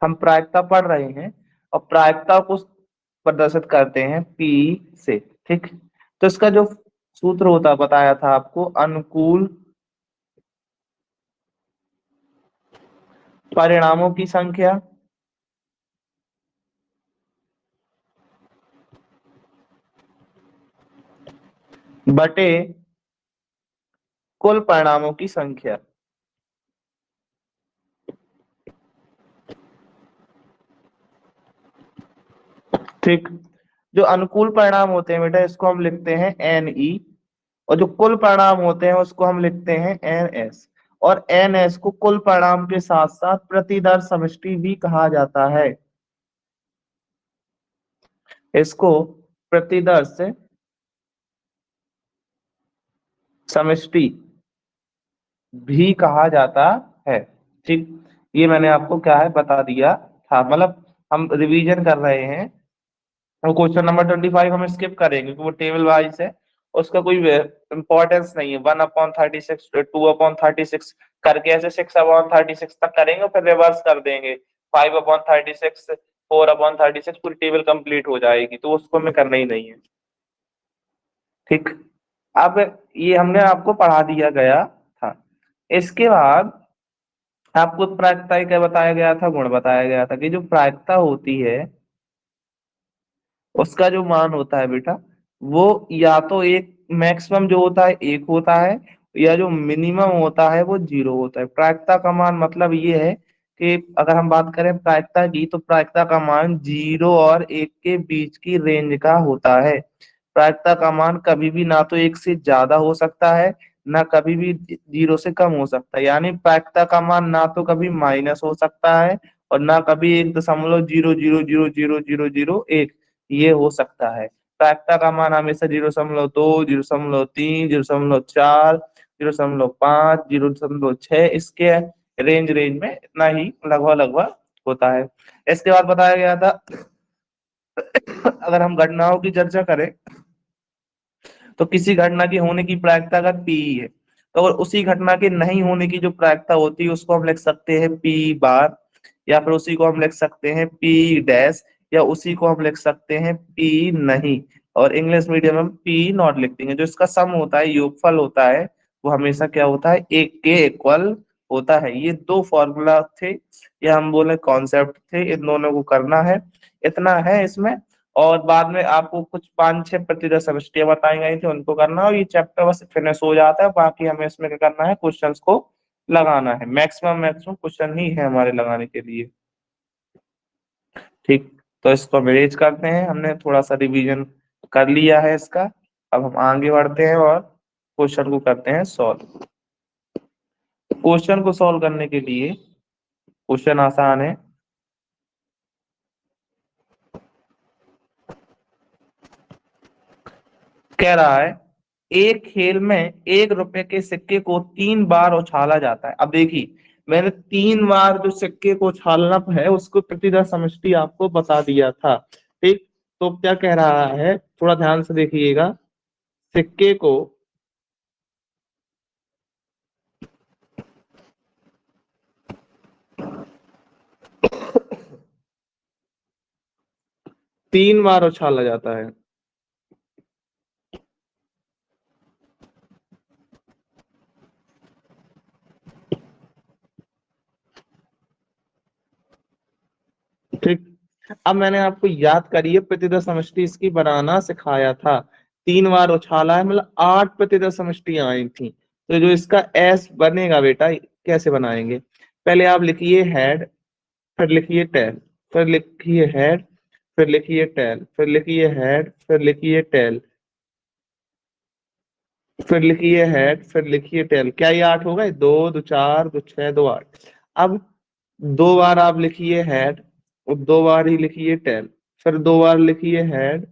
हम प्रायिकता पढ़ रहे हैं और प्रायिकता को प्रदर्शित करते हैं पी से। ठीक, तो इसका जो सूत्र होता बताया था आपको, अनुकूल परिणामों की संख्या बटे कुल परिणामों की संख्या। ठीक, जो अनुकूल परिणाम होते हैं बेटा इसको हम लिखते हैं एन ई, और जो कुल परिणाम होते हैं उसको हम लिखते हैं एन एस। और एन एस को कुल परिणाम के साथ साथ प्रतिदर समष्टि भी कहा जाता है। इसको प्रतिदर्श समष्टि भी कहा जाता है। ठीक, ये मैंने आपको क्या है बता दिया था, मतलब हम रिवीजन कर रहे हैं। वो क्वेश्चन नंबर 25 हम स्किप करेंगे क्योंकि वो टेबल वाइज है, उसका कोई इंपॉर्टेंस नहीं है। 1/36, 2/36 करके ऐसे 6/36 तक करेंगे और फिर रिवर्स कर देंगे 5/36, 4/36, पूरी टेबल कंप्लीट हो जाएगी, तो उसको हमें करना ही नहीं है। ठीक, अब ये हमने आपको पढ़ा दिया गया था। इसके बाद आपको प्रायिकता क्या बताया गया था, गुण बताया गया था कि जो प्रायिकता होती है उसका जो मान होता है बेटा, वो या तो एक मैक्सिमम जो होता है एक होता है, या जो मिनिमम होता है वो जीरो होता है। प्रायिकता का मान मतलब ये है कि अगर हम बात करें प्रायिकता की, तो प्रायिकता का मान 0 और 1 के बीच की रेंज का होता है। प्रायिकता का मान कभी भी ना तो 1 से ज्यादा हो सकता है, ना कभी भी 0 से कम हो सकता है। यानी प्रायिकता का मान ना तो कभी माइनस हो सकता है और ना कभी 1.0000001 ये हो सकता है। प्रायिकता का मान हमेशा 0.2, 0.3, 0.4, 0.5, 0.6 इसके रेंज में इतना ही लगभग लगभग होता है। इसके बाद बताया गया था अगर हम घटनाओं की चर्चा करें तो किसी घटना की होने की प्रायिकता का पी है, तो अगर उसी घटना के नहीं होने की जो प्रायिकता होती है उसको हम लिख सकते हैं पी बार, या फिर उसी को हम लिख सकते हैं पी डैश, या उसी को हम लिख सकते हैं पी नहीं। और इंग्लिश मीडियम में पी नॉट लिख देंगे। जो इसका सम होता है, योगफल होता है, वो हमेशा क्या होता है, एक के इक्वल होता है। ये दो फॉर्मूला थे, या हम बोले कॉन्सेप्ट थे, इन दोनों को करना है, इतना है इसमें। और बाद में आपको कुछ 5-6 प्रतिशत समस्या बताई गई थी, उनको करना है और ये चैप्टर बस फिनिश हो जाता है। बाकी हमें इसमें क्या करना है, क्वेश्चंस को लगाना है। मैक्सिमम मैक्सिमम क्वेश्चन ही है हमारे लगाने के लिए। ठीक, तो इसको हम रेज करते हैं, हमने थोड़ा सा रिवीजन कर लिया है इसका। अब हम आगे बढ़ते हैं और क्वेश्चन को करते हैं सॉल्व। क्वेश्चन को सॉल्व करने के लिए क्वेश्चन आसान है। कह रहा है एक खेल में 1 रुपए के सिक्के को 3 बार उछाला जाता है। अब देखिए, मैंने 3 बार जो सिक्के को उछालना है उसको प्रतिदर समष्टि आपको बता दिया था। ठीक, तो क्या कह रहा है, थोड़ा ध्यान से देखिएगा। सिक्के को 3 बार उछाला जाता है। ठीक, अब मैंने आपको याद करिए प्रतिदर समष्टि इसकी बनाना सिखाया था। 3 बार उछाला है मतलब 8 प्रतिदर समष्टियां आई थी। तो जो इसका एस बनेगा बेटा, कैसे बनाएंगे, पहले आप लिखिए हेड, फिर लिखिए टेल, फिर लिखिए हेड, फिर लिखिए टेल, फिर लिखिए हेड, फिर लिखिए टेल, फिर लिखिए हेड, फिर लिखिए टेल। क्या ये 8 हो गए? 2 2 4 2 6 2 8। अब 2 बार आप लिखिए हेड और 2 बार ही लिखिए टेल, फिर 2 बार लिखिए हेड,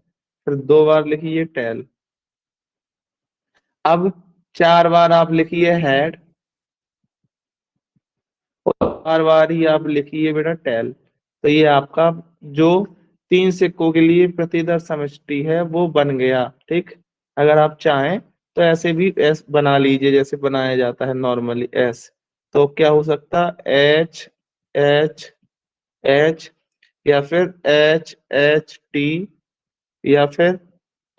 फिर 2 बार लिखिए टेल। अब 4 बार आप लिखिए हेड और 4 बार ही आप लिखिए बेटा टेल। तो ये आपका जो 3 सिक्कों के लिए प्रतिदर समष्टि है वो बन गया। ठीक, अगर आप चाहें तो ऐसे भी एस बना लीजिए जैसे बनाया जाता है नॉर्मली एस। तो क्या हो सकता, एच एच एच, या फिर एच एच टी, या फिर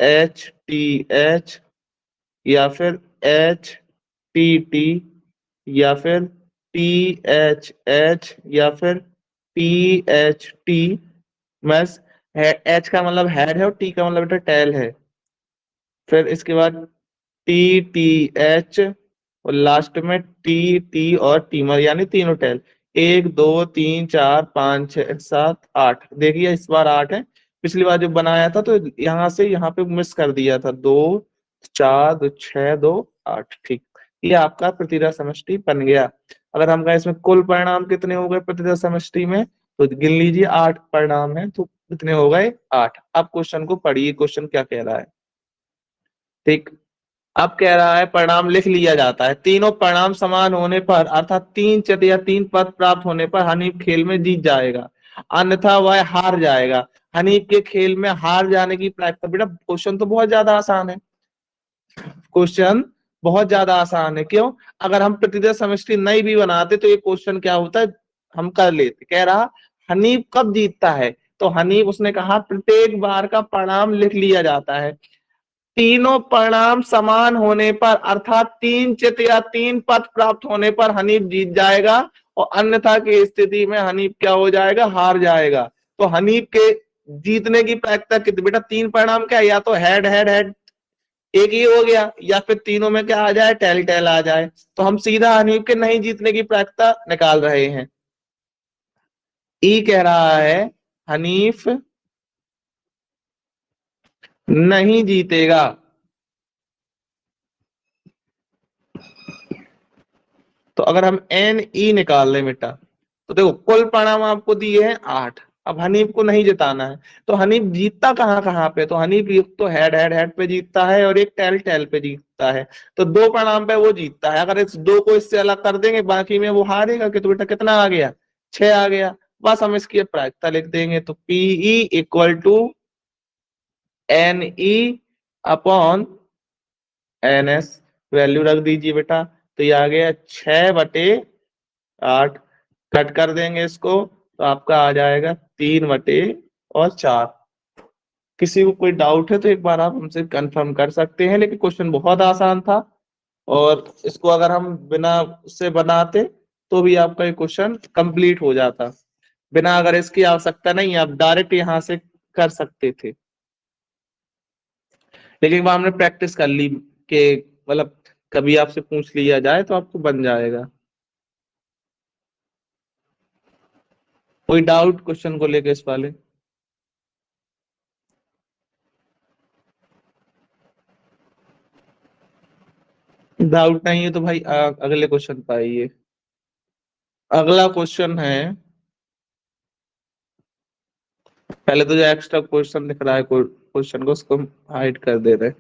एच टी एच, या फिर एच टी टी, या फिर टी एच एच, या फिर टी एच टी। बस, एच का मतलब हेड है और टी का मतलब बेटा टेल है। फिर इसके बाद टी टी एच, और लास्ट में टी टी और टीमर, यानी तीनों टेल। 1 2 3 4 5 6 7 8, देखिए इस बार 8 है। पिछली बार जब बनाया था तो यहाँ से यहाँ पे मिस कर दिया था, 2 4 2 6 2 8, ठीक। ये आपका प्रतिदर समष्टि बन गया। अगर हम कहें इसमें कुल परिणाम कितने हो गए प्रतिदर समष्टि में, तो गिन लीजिए 8 परिणाम है, तो कितने हो गए 8। अब क्वेश्चन को पढ़िए, क्वेश्चन क्या कह रहा है। ठीक, अब कह रहा है परिणाम लिख लिया जाता है। तीनों परिणाम समान होने पर अर्थात 3 चित या 3 पद प्राप्त होने पर हनीफ खेल में जीत जाएगा, अन्यथा वह हार जाएगा। हनीफ के खेल में हार जाने की प्रायिकता, बेटा क्वेश्चन तो बहुत ज्यादा आसान है, क्वेश्चन बहुत ज्यादा आसान है। क्यों? अगर हम प्रतिदय समष्टि नहीं भी बनाते तो ये क्वेश्चन क्या होता है, हम कर लेते। कह रहा हनीफ कब जीतता है, तो हनीफ उसने कहा प्रत्येक बार का परिणाम लिख लिया जाता है। तीनों परिणाम समान होने पर अर्थात 3 चित या 3 पद प्राप्त होने पर हनीफ जीत जाएगा, और अन्यथा की स्थिति में हनीफ क्या हो जाएगा, हार जाएगा। तो हनीफ के जीतने की प्रायिकता कितनी, बेटा 3 परिणाम क्या है, या तो हेड हेड हेड एक ही हो गया, या फिर तीनों में क्या आ जाए, टेल टेल आ जाए। तो हम सीधा हनीफ के नहीं जीतने की प्रायिकता निकाल रहे हैं। ई कह रहा है हनीफ नहीं जीतेगा। तो अगर हम एन ई निकाल लें बेटा, तो देखो कुल परिणाम आपको दिए हैं 8। अब हनीफ को नहीं जिताना है, तो हनीफ जीतता कहाँ कहाँ पे, तो हनीफ एक तो हेड हेड हेड पे जीतता है और एक टेल टेल पे जीतता है। तो 2 परिणाम पे वो जीतता है। अगर इस 2 को इससे अलग कर देंगे, बाकी में वो हारेगा। कि तो बेटा कितना आ गया, 6 आ गया। बस हम इसकी प्रायिकता लिख देंगे, तो P equal to N E upon N S. Value रख दीजिए बेटा, तो ये आ गया 6/8। कट कर देंगे इसको, तो आपका आ जाएगा 3/4। किसी को कोई डाउट है तो एक बार आप हमसे कंफर्म कर सकते हैं, लेकिन क्वेश्चन बहुत आसान था। और इसको अगर हम बिना उससे बनाते तो भी आपका ये क्वेश्चन कंप्लीट हो जाता। बिना अगर इसकी आवश्यकता नहीं, आप डायरेक्ट यहाँ से कर सकते थे, लेकिन वह हमने प्रैक्टिस कर ली कि मतलब कभी आपसे पूछ लिया जाए तो आपको बन जाएगा। कोई डाउट क्वेश्चन को लेकर इस वाले? डाउट नहीं है तो भाई अगले क्वेश्चन पे आइए। अगला क्वेश्चन है, पहले तो जो एक्स्ट्रा क्वेश्चन दिख रहा है क्वेश्चन को, उसको हाइड कर दे रहे हैं।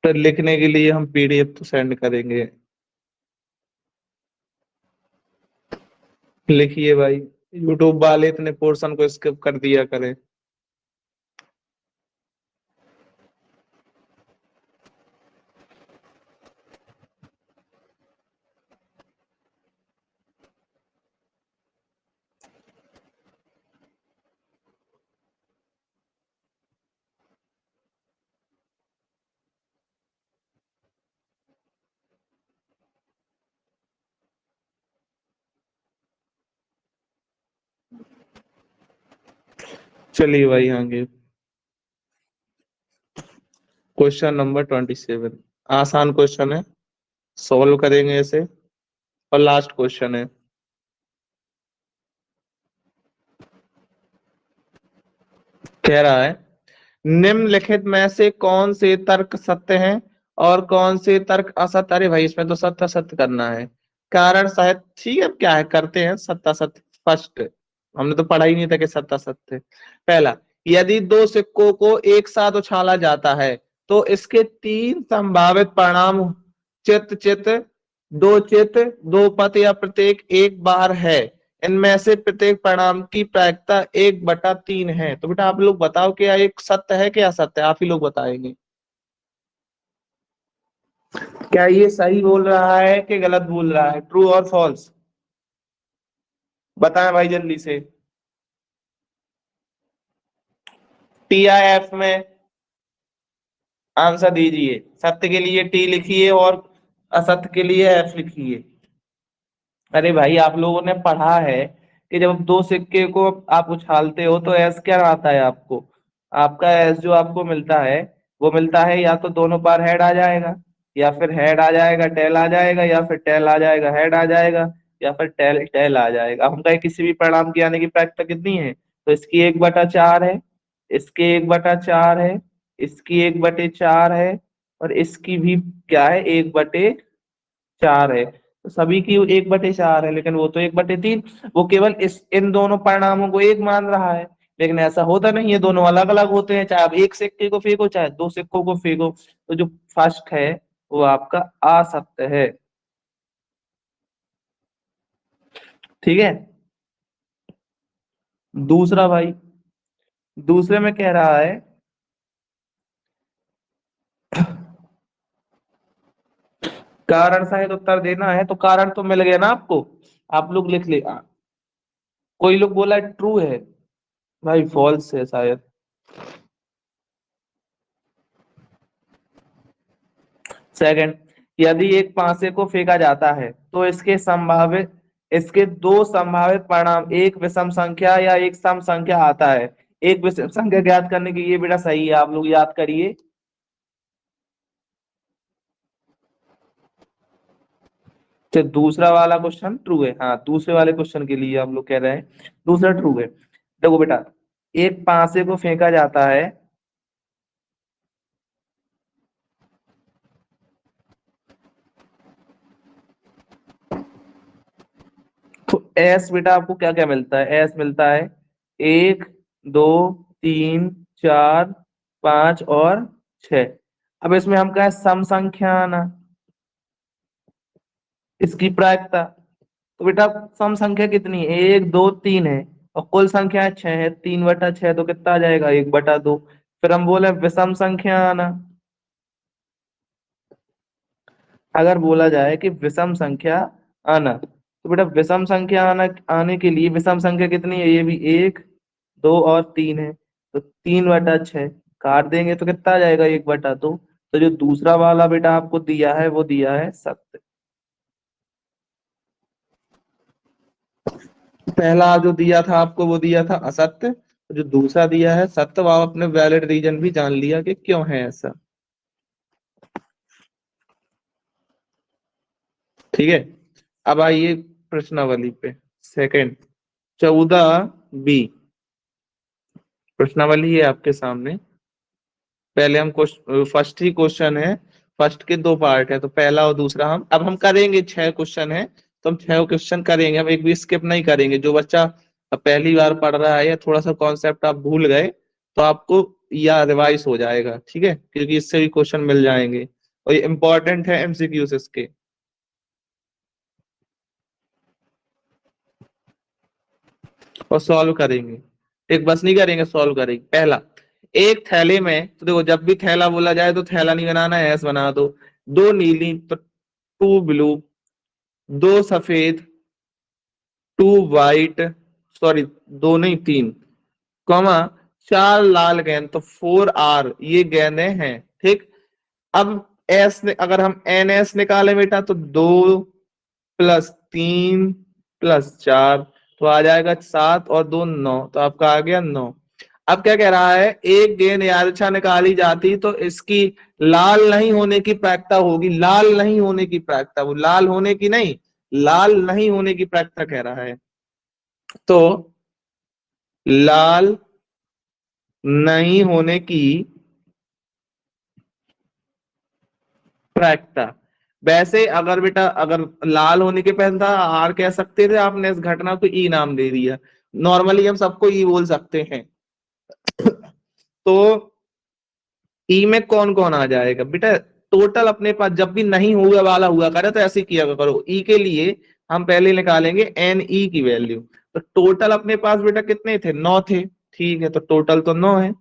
तो लिखने के लिए हम पीडीएफ तो सेंड करेंगे। लिखिए भाई, यूट्यूब वाले इतने पोर्शन को स्किप कर दिया करें। चलिए भाई आगे, क्वेश्चन नंबर 27। आसान क्वेश्चन है, सॉल्व करेंगे इसे। और लास्ट क्वेश्चन है। कह रहा है निम्नलिखित में से कौन से तर्क सत्य हैं और कौन से तर्क असत्य। अरे भाई इसमें तो सत्य सत्य करना है, कारण सहित। ठीक है, अब क्या है, करते हैं सत्य सत्य फर्स्ट। हमने तो पढ़ा ही नहीं था कि सत्य सत्य। पहला, यदि 2 सिक्कों को एक साथ उछाला जाता है तो इसके 3 संभावित परिणाम चित चित, 2 चित, 2 पत या प्रत्येक एक बार है। इनमें से प्रत्येक परिणाम की प्रायिकता 1/3 है। तो बेटा आप लोग बताओ कि यह एक सत्य है क्या असत्य है, आप ही लोग बताएंगे। क्या ये सही बोल रहा है कि गलत बोल रहा है, ट्रू और फॉल्स? बताएं भाई जल्दी से। TIF में आंसर दीजिए। सत्य के लिए T लिखिए और असत्य के लिए F लिखिए। अरे भाई आप लोगों ने पढ़ा है कि जब दो सिक्के को आप उछालते हो तो एस क्या आता है आपको? आपका एस जो आपको मिलता है वो मिलता है या तो दोनों बार हेड आ जाएगा, या फिर हेड आ जाएगा टेल आ जाएगा, या फिर टेल आ जाएगा हेड आ जाएगा, या फिर टेल टेल आ जाएगा। हम कहे किसी भी परिणाम की आने की प्रायिकता कितनी है, तो इसकी 1/4 है, इसके 1/4 है, इसकी 1/4 है, और इसकी भी क्या है, 1/4 है। तो सभी की 1/4 है, लेकिन वो तो 1/3। वो केवल इस इन दोनों परिणामों को एक मान रहा है, लेकिन ऐसा होता नहीं है, दोनों अलग अलग होते हैं। चाहे आप एक सिक्के को फेंको चाहे दो सिक्कों को फेंको, तो जो फर्स्ट है वो आपका असत्य है। ठीक है। दूसरा भाई, दूसरे में कह रहा है कारण सहित उत्तर देना है, तो कारण तो मिल गया ना आपको, आप लोग लिख ले। कोई लोग बोला ट्रू है, भाई फॉल्स है शायद। सेकंड, यदि एक पासे को फेंका जाता है तो इसके दो संभावित परिणाम, एक विषम संख्या या एक सम संख्या आता है। एक विषम संख्या ज्ञात करने की, ये बेटा सही है, आप लोग याद करिए। तो दूसरा वाला क्वेश्चन ट्रू है, हाँ दूसरे वाले क्वेश्चन के लिए आप लोग कह रहे हैं दूसरा ट्रू है। देखो बेटा, एक पासे को फेंका जाता है तो एस बेटा आपको क्या क्या मिलता है, एस मिलता है 1 2 3 4 5 और 6। अब इसमें हम कहें सम संख्या आना, इसकी प्रायिकता। तो बेटा सम संख्या कितनी है, 1 2 3 है, और कुल संख्या 6 है, 3/6 तो कितना आ जाएगा, 1/2। फिर हम बोले विषम संख्या आना। अगर बोला जाए कि विषम संख्या आना, तो बेटा विषम संख्या आने के लिए विषम संख्या कितनी है, ये भी 1 2 और 3 है, तो 3/6 काट देंगे तो कितना आ जाएगा, 1/2। तो जो दूसरा वाला बेटा आपको दिया है वो दिया है सत्य। पहला जो दिया था आपको वो दिया था असत्य, जो दूसरा दिया है सत्य, वो आप अपने वैलिड रीजन भी जान लिया कि क्यों है ऐसा। ठीक है। अब आइए प्रश्नावली पे। सेकंड, 14B प्रश्नावली है आपके सामने। पहले हम फर्स्ट ही क्वेश्चन है, फर्स्ट के दो पार्ट है, तो पहला और दूसरा हम करेंगे 6 क्वेश्चन है, तो हम 6 क्वेश्चन करेंगे, हम एक भी स्किप नहीं करेंगे। जो बच्चा अब पहली बार पढ़ रहा है या थोड़ा सा कॉन्सेप्ट आप भूल गए, तो आपको या रिवाइज हो जाएगा, ठीक है, क्योंकि इससे भी क्वेश्चन मिल जाएंगे और ये इंपॉर्टेंट है MCQs इसके। और सॉल्व करेंगे, एक बस नहीं करेंगे, सॉल्व करेंगे। पहला, एक थैले में, तो देखो जब भी थैला बोला जाए तो थैला नहीं बनाना है, ऐस बना दो। दो नीली, तो टू ब्लू, दो सफेद, टू वाइट, सॉरी दो नहीं तीन, कॉमा 4 लाल गेंद, तो 4R ये गेंदें हैं। ठीक। अब एस ने अगर हम NS निकाले बेटा, तो 2 + 3 + 4, तो आ जाएगा 7 और 2 9, तो आपका आ गया 9। अब क्या कह रहा है, एक गेंद यादृच्छा निकाली जाती तो इसकी लाल नहीं होने की प्रायिकता होगी, लाल नहीं होने की प्रायिकता, वो लाल होने की नहीं, लाल नहीं होने की प्रायिकता कह रहा है। तो लाल नहीं होने की प्रायिकता, वैसे अगर बेटा अगर लाल होने के पहले था आर कह सकते थे, आपने इस घटना को ई नाम दे दिया। नॉर्मली हम सबको ई बोल सकते हैं। तो ई में कौन कौन आ जाएगा बेटा, टोटल अपने पास जब भी नहीं हुआ वाला हुआ करे तो ऐसे किया करो। ई के लिए हम पहले निकालेंगे एन ई की वैल्यू। तो टोटल अपने पास बेटा कितने थे, 9 थे। ठीक है, तो टोटल तो 9 है।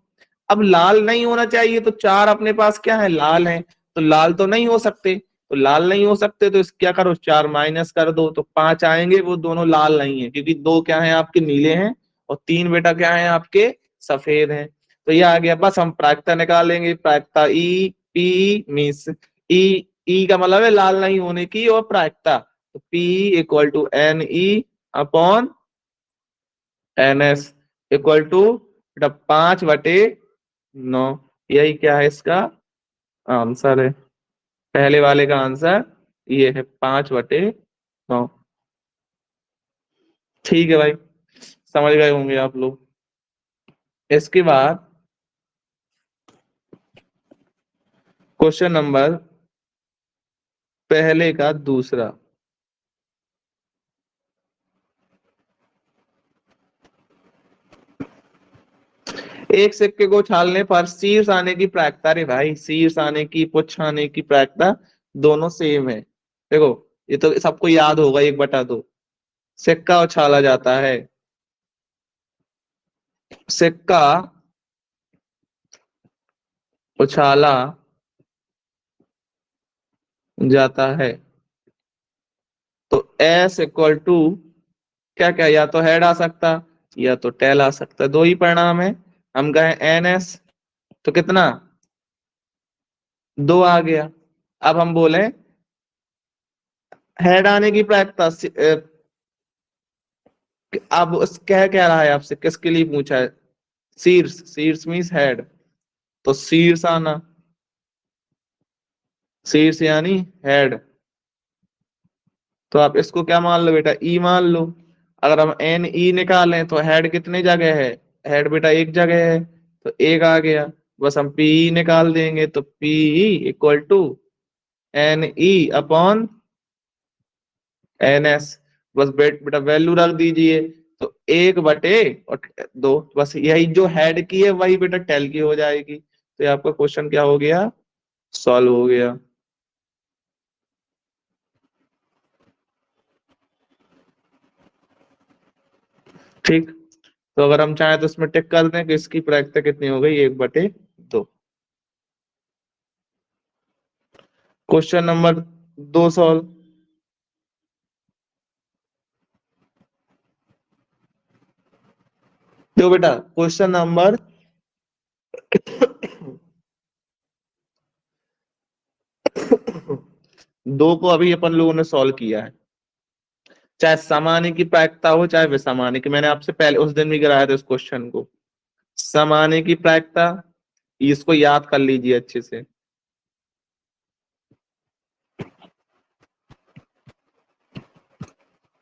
अब लाल नहीं होना चाहिए, तो 4 अपने पास क्या है, लाल है। तो लाल तो नहीं हो सकते, तो लाल नहीं हो सकते तो क्या करो, 4 माइनस कर दो, तो 5 आएंगे। वो दोनों लाल नहीं है, क्योंकि 2 क्या है आपके नीले हैं और 3 बेटा क्या है आपके सफेद हैं। तो ये आ गया। बस हम प्रायिकता निकालेंगे। प्रायिकता ई पी मीन्स ई का मतलब है लाल नहीं होने की, और प्रायिकता तो P equal to N E upon N S equal to 5/9। यही क्या है इसका आंसर है। पहले वाले का आंसर ये है 5/9। ठीक है भाई, समझ गए होंगे आप लोग। इसके बाद क्वेश्चन नंबर पहले का दूसरा। एक सिक्के को उछालने पर शीर्ष आने की प्रायिकता, अरे भाई शीर्ष आने की पुच्छ आने की प्रायिकता दोनों सेम है। देखो, ये तो सबको याद होगा, 1/2। सिक्का उछाला जाता है, सिक्का उछाला जाता है, तो एस इक्वल टू क्या क्या, या तो हेड आ सकता या तो टेल आ सकता, दो ही परिणाम है। हम कहें एन एस तो कितना, 2 आ गया। अब हम बोले हेड आने की प्रायिकता अब कह क्या रहा है आपसे, किसके लिए पूछा है, शीर्ष, शीर्ष मीन्स हेड, तो शीर्ष आना, शीर्ष यानी हेड। तो आप इसको क्या मान लो बेटा, ई मान लो। अगर हम एन ई निकालें तो हेड कितने जगह है, हेड बेटा एक जगह है, तो एक आ गया। बस हम पी निकाल देंगे, तो P equal to N E upon N S. बस बेटा वैल्यू रख दीजिए, तो 1/2। बस यही जो हेड की है वही बेटा टेल की हो जाएगी। तो ये आपका क्वेश्चन क्या हो गया, सॉल्व हो गया। ठीक, तो अगर हम चाहें तो इसमें टिक कर दें कि इसकी प्रायिकता कितनी हो गई, 1/2। Question number 2 solve. देखो बेटा, क्वेश्चन नंबर 2 को अभी अपन लोगों ने सॉल्व किया है। चाहे समानी की प्रायिकता हो चाहे विषमानी की, मैंने आपसे पहले उस दिन भी कराया था इस क्वेश्चन को। समानी की प्रायिकता, इसको याद कर लीजिए अच्छे से।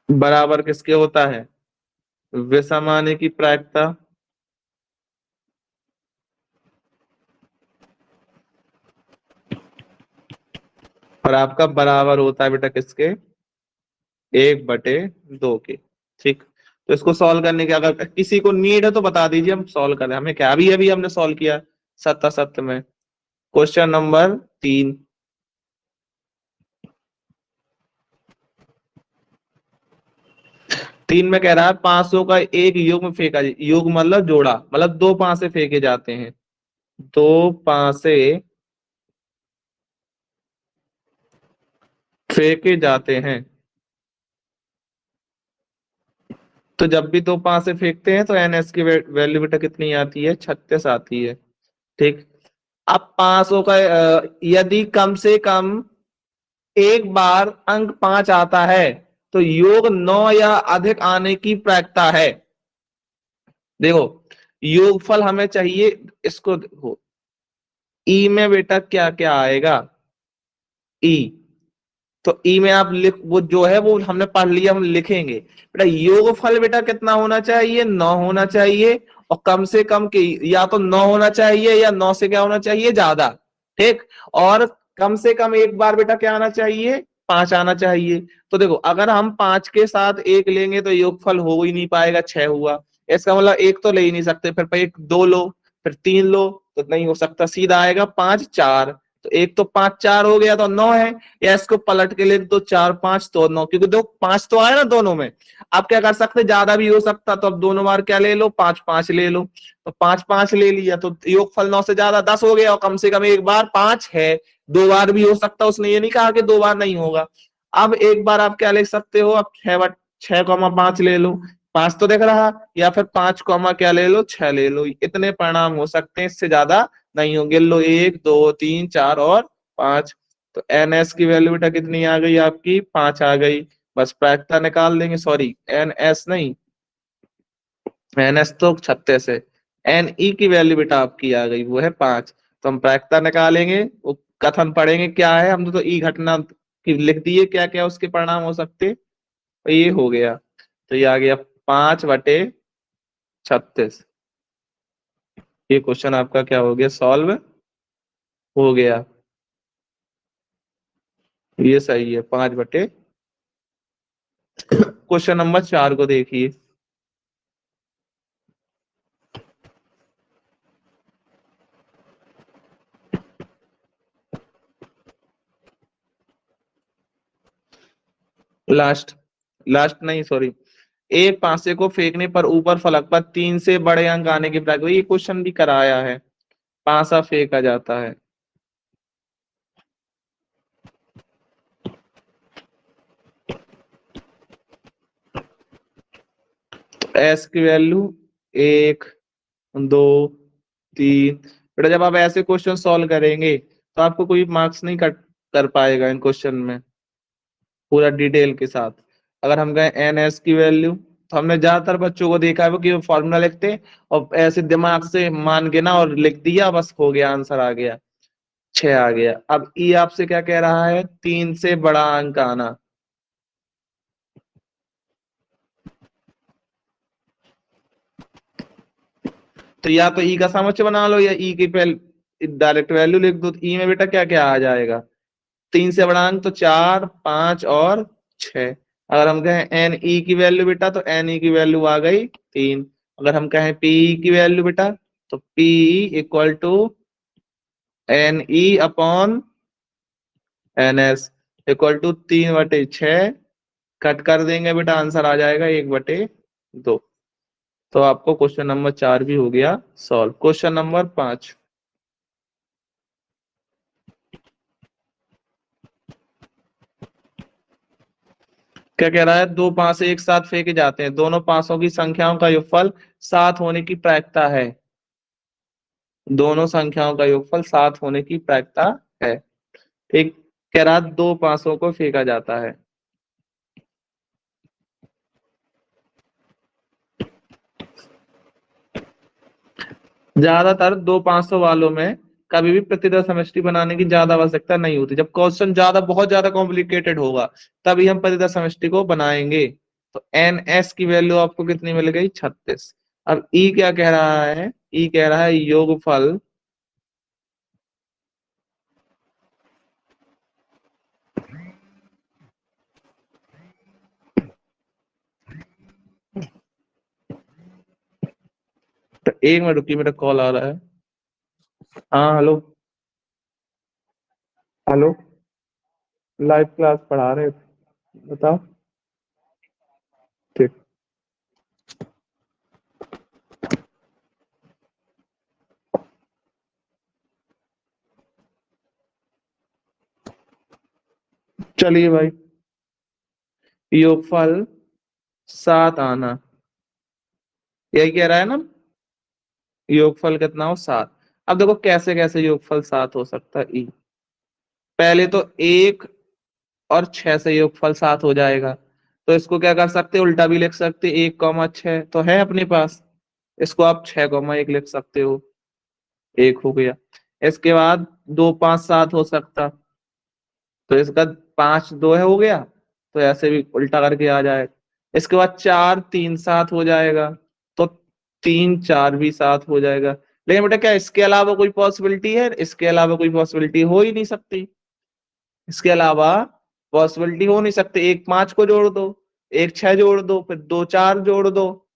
बराबर किसके होता है, विषमानी की प्रायिकता। और आपका बराबर होता है बेटा किसके, 1/2 के। ठीक, तो इसको सॉल्व करने के अगर किसी को नीड है तो बता दीजिए, हम सॉल्व करें। हमें क्या, अभी अभी हमने सॉल्व किया सत्ता सत्य में। Question number 3। 3 में कह रहा है 500 का एक युग में फेंका, युग मतलब जोड़ा, मतलब 2 पांसे फेंके जाते हैं, 2 पांसे फेंके जाते हैं। तो जब भी 2 पांसे फेंकते हैं तो एनएस की वैल्यू बेटा कितनी आती है, 36 आती है। ठीक, अब 500 का यदि कम से कम एक बार अंक 5 आता है तो योग 9 या अधिक आने की प्रायिकता है। देखो, योगफल हमें चाहिए, इसको देखो, ई में बेटा क्या क्या आएगा, ई। तो ई में आप लिख, वो जो है वो हमने पढ़ लिया, हम लिखेंगे बेटा। योगफल बेटा कितना होना चाहिए, 9 होना चाहिए। और कम से कम के या तो 9 होना चाहिए या 9 से क्या होना चाहिए, ज्यादा। ठीक, और कम से कम एक बार बेटा क्या आना चाहिए, 5 आना चाहिए। तो देखो, अगर हम 5 के साथ 1 लेंगे तो योगफल हो ही नहीं पाएगा, 6 हुआ। इसका मतलब एक तो ले ही नहीं सकते, फिर एक 2 लो, फिर 3 लो, तो नहीं हो सकता, सीधा आएगा 5 4। तो एक तो 5 4 हो गया तो 9 है, या इसको पलट के लिख दो 4 5 तो 9, क्योंकि दो 5 तो आया ना दोनों में। आप क्या कर सकते, ज्यादा भी हो सकता, तो अब दोनों बार क्या ले लो, 5 5 ले लो, तो 5 5 ले लिया तो योगफल 9 से ज्यादा 10 हो गया, और कम से कम एक बार 5 है, दो बार भी हो सकता, उसने ये नहीं कहा कि दो बार नहीं होगा। अब एक बार आप क्या लिख सकते हो, अब 6,5 ले लो, 5 तो दिख रहा, या फिर 5 कॉमा क्या ले लो, 6 ले लो, इतने परिणाम हो सकते हैं, इससे ज्यादा नहीं होंगे। लो 1 2 3 4 और 5, तो एन एस की वैल्यू बेटा कितनी आ गई आपकी, 5 आ गई। बस प्रायिकता निकाल देंगे, सॉरी एन एस नहीं, एन एस तो 36 है, एन ई की वैल्यू बेटा आपकी आ गई, वो है 5। तो हम प्रायिकता निकालेंगे, वो कथन पढ़ेंगे क्या है, हम तो ई घटना की लिख दिए क्या क्या उसके परिणाम हो सकते, तो ये हो गया, तो ये आ गया 5/36। ये क्वेश्चन आपका क्या हो गया, सॉल्व हो गया। ये सही है, 5/, क्वेश्चन नंबर 4 को देखिए। लास्ट, लास्ट नहीं सॉरी, एक पासे को फेंकने पर ऊपर फलक पर 3 से बड़े अंक आने की प्रक्रिया, ये क्वेश्चन भी कराया है। पासा फेंका जाता है, एस की वैल्यू 1 2 3, बेटा जब आप ऐसे क्वेश्चन सॉल्व करेंगे तो आपको कोई मार्क्स नहीं कट कर पाएगा इन क्वेश्चन में पूरा डिटेल के साथ। अगर हम कहें एन एस की वैल्यू, तो हमने ज्यादातर बच्चों को देखा है वो कि वो फॉर्मूला लिखते हैं और ऐसे दिमाग से मान के ना और लिख दिया, बस हो गया, आंसर आ गया, 6 आ गया। अब ई आपसे क्या कह रहा है, 3 से बड़ा अंक आना, तो या तो ई का समुच्चय बना लो या ई की पहले डायरेक्ट वैल्यू लिख दो। ई में बेटा क्या क्या आ जाएगा, 3 से बड़ा अंक तो 4 5 और 6। अगर हम कहें एन ई की वैल्यू बेटा, तो एन ई की वैल्यू आ गई 3। अगर हम कहें पी की वैल्यू बेटा, तो P equal to N E upon N S equal to 3/6, cut कर देंगे बेटा, आंसर आ जाएगा 1/2। तो आपको क्वेश्चन नंबर 4 भी हो गया सॉल्व। क्वेश्चन नंबर 5, क्या कह रहा है, दो पासे एक साथ फेंके जाते हैं, दोनों पासों की संख्याओं का योगफल 7 होने की प्रायिकता है, दोनों संख्याओं का योगफल 7 होने की प्रायिकता है। ठीक, कह रहा दो पासों को फेंका जाता है, ज्यादातर दो पासों वालों में कभी भी प्रतिदर समष्टि बनाने की ज्यादा आवश्यकता नहीं होती। जब क्वेश्चन बहुत ज्यादा कॉम्प्लिकेटेड होगा तभी हम प्रतिदर समष्टि को बनाएंगे। तो एन एस की वैल्यू आपको कितनी मिल गई, 36। अब ई क्या कह रहा है, ई कह रहा है योगफल तो एक मिनट रुकिए, मेरा कॉल आ रहा है। हाँ हेलो, हेलो, लाइव क्लास पढ़ा रहे थे, बताओ। ठीक, चलिए भाई, योगफल 7 आना, यही कह रहा है ना, योगफल कितना हो, 7। अब देखो कैसे कैसे योगफल 7 हो सकता है, ई पहले तो 1 और 6 से योगफल 7 हो जाएगा, तो इसको क्या कर सकते, उल्टा भी लिख सकते, 1,6 तो है अपने पास, इसको आप 6,1 लिख सकते हो, एक हो गया। इसके बाद 2 5 7 हो सकता, तो इसका 5 2 है, हो गया, तो ऐसे भी उल्टा करके आ जाएगा। इसके बाद 4 3 7 हो जाएगा, तो 3 4 भी 7 हो जाएगा। लेकिन बेटा क्या इसके अलावा कोई पॉसिबिलिटी है, इसके अलावा कोई पॉसिबिलिटी हो ही नहीं सकती, इसके अलावा पॉसिबिलिटी हो नहीं सकती। एक 5 को जोड़ दो, एक 6 जोड़ दो, फिर 2 4 जोड़ दो,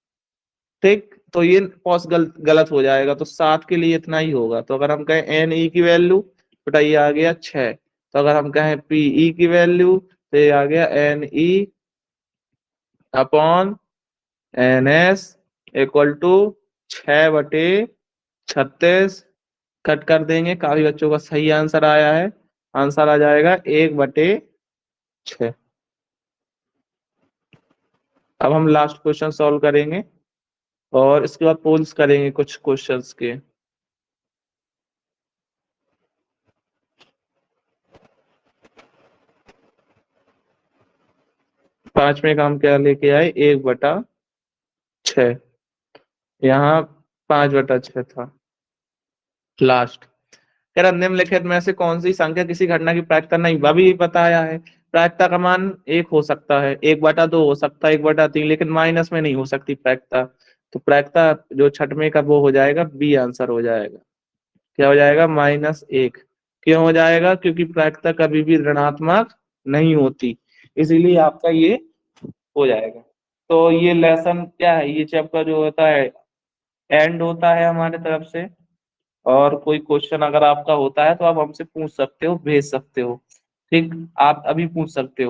ठीक, तो ये गलत हो जाएगा, तो 7 के लिए इतना ही होगा। तो अगर हम कहें एन ई की वैल्यू, बटा ये आ गया 6। तो अगर हम कहें पीई की वैल्यू तो ये आ गया N E upon N S equal to 6/36। Cut कर देंगे, काफी बच्चों का सही आंसर आया है। आंसर आ जाएगा 1/6। अब हम लास्ट क्वेश्चन सॉल्व करेंगे और इसके बाद पोल्स करेंगे कुछ क्वेश्चंस के। 5वें का हम क्या लेके आए, 1/6। यहाँ 5/6 था लास्ट। कह रहा निम्नलिखित में से कौन सी संख्या किसी घटना की प्रायिकता नहीं, अभी बताया है। प्रायिकता का मान 1 हो सकता है, 1/2 हो सकता है, 1/3, लेकिन माइनस में नहीं हो सकती प्रायिकता। तो प्रायिकता जो छठवें का वो हो जाएगा, बी आंसर हो जाएगा। क्या हो जाएगा, -1। क्यों हो जाएगा, क्योंकि प्रायिकता कभी भी ऋणात्मक नहीं होती, इसीलिए आपका ये हो जाएगा। तो ये लेसन क्या है, ये चैप्टर जो होता है एंड होता है हमारे तरफ से। और कोई क्वेश्चन अगर आपका होता है तो आप हमसे पूछ सकते हो, भेज सकते हो। ठीक, आप अभी पूछ सकते हो।